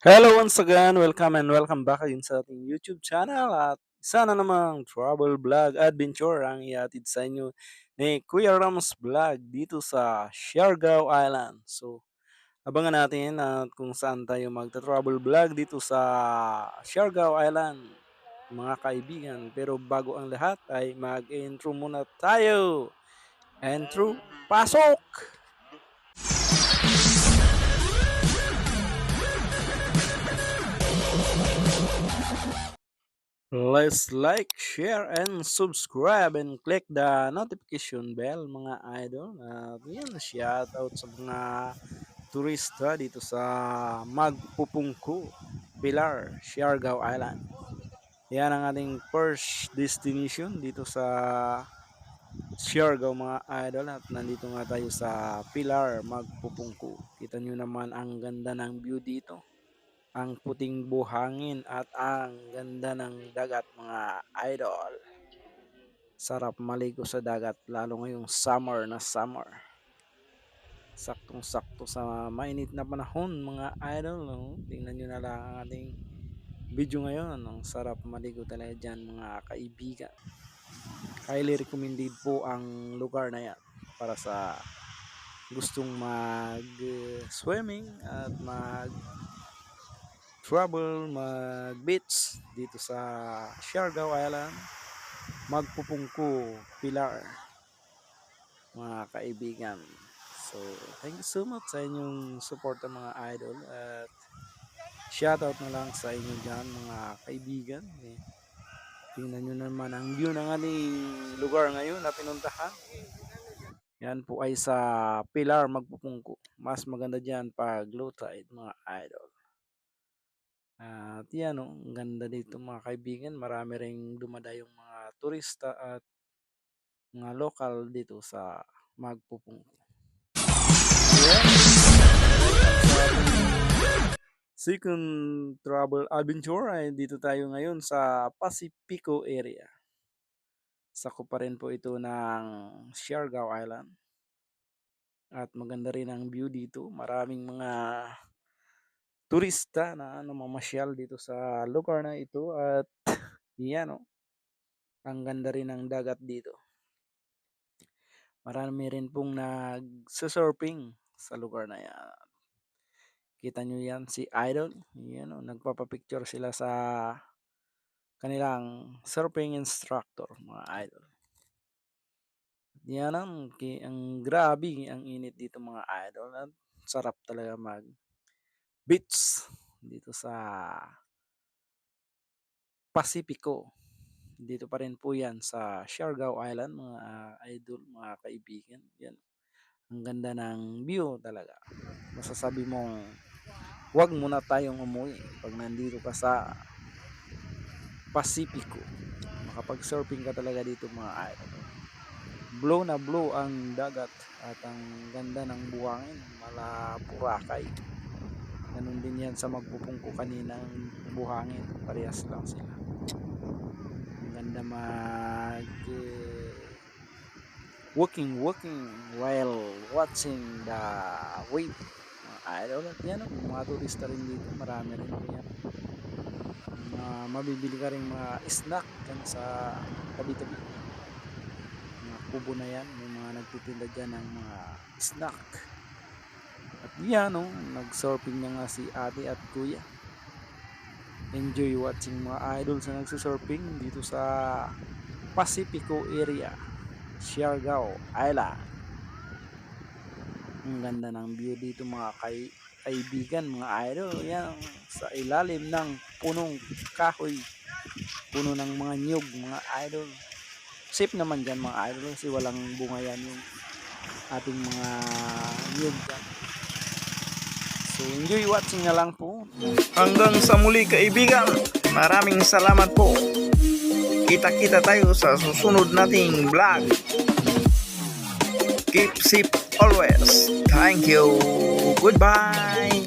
Hello once again, welcome and welcome back again sa ating YouTube channel at isa na namang travel vlog adventure ang ihatid sa inyo ni Kuya Rams Vlog dito sa Siargao Island. So, abangan natin at kung saan tayo magta-travel vlog dito sa Siargao Island mga kaibigan. Pero bago ang lahat ay mag-intro muna tayo. Intro, pasok! Let's like, share, and subscribe and click the notification bell mga idol. At yan, shout out sa mga turista dito sa Magpupungko, Pilar, Siargao Island. Yan ang ating first destination dito sa Siargao mga idol at nandito nga tayo sa Pilar, Magpupungko. Kita nyo naman ang ganda ng view dito, ang puting buhangin at ang ganda ng dagat mga idol. Sarap maligo sa dagat lalo ngayong summer na summer. Saktong-sakto sa mainit na panahon mga idol. No? Tingnan nyo na lang ang ating video ngayon. Ang sarap maligo talaga dyan mga kaibigan. Highly recommended po ang lugar na yan para sa gustong mag swimming at mag travel, mag-beach dito sa Siargao Island, Magpupungko, Pilar, mga kaibigan. So, thank you so much sa inyong support mga idol at shoutout na lang sa inyo dyan mga kaibigan. Tingnan nyo naman ang view ng ating lugar ngayon na pinuntahan. Yan po ay sa Pilar, Magpupungko. Mas maganda dyan pag low tide mga idol. At yan, ang ganda dito mga kaibigan. Marami ring dumadayong mga turista at mga lokal dito sa Magpupungko. Ayan. Second travel adventure ay dito tayo ngayon sa Pacifico area. Sakop pa rin po ito ng Siargao Island. At maganda rin ang view dito. Maraming mga turista na mamasyal dito sa lugar na ito at yan ang ganda rin ng dagat dito. Marami rin pong nag-surfing sa lugar na yan. Kita nyo yan si Idol. Yan nagpapapicture sila sa kanilang surfing instructor mga idol. Yan ang grabe ang init dito mga idol. At sarap talaga mag beach dito sa Pacifico. Dito pa rin po yan sa Siargao Island mga idol, mga kaibigan. Yan. Ang ganda ng view talaga. Masasabi mong wag muna tayong umuwi pag nandito ka sa Pacifico. Makapag-surfing ka talaga dito mga idol. Blow na blow ang dagat at ang ganda ng buhangin, mala Boracay. Ganun din yan sa Magpupungko kaninang buhangin, parehas lang sila. Ang ganda mag walking while watching the wave mga idol. At yan mga turista rin dito, marami rin yan. Mabibili ka rin mga snack kan sa tabi-tabi. Mga kubo na yan, may mga nagtitinda dyan ng mga snack. At yan nag-surfing na nga si ate at kuya. Enjoy watching mga idol sa nagsusurfing dito sa Pacifico area, Siargao Island. Ang ganda ng view dito mga kaibigan, mga idol. Yan sa ilalim ng punong kahoy, puno ng mga nyug mga idol. Safe naman dyan mga idol kasi walang bunga yan yung ating mga nyug dyan. So enjoy watching na lang po. Hanggang sa muli kaibigan, maraming salamat po. Kita-kita tayo sa susunod nating vlog. Keep safe always. Thank you. Goodbye.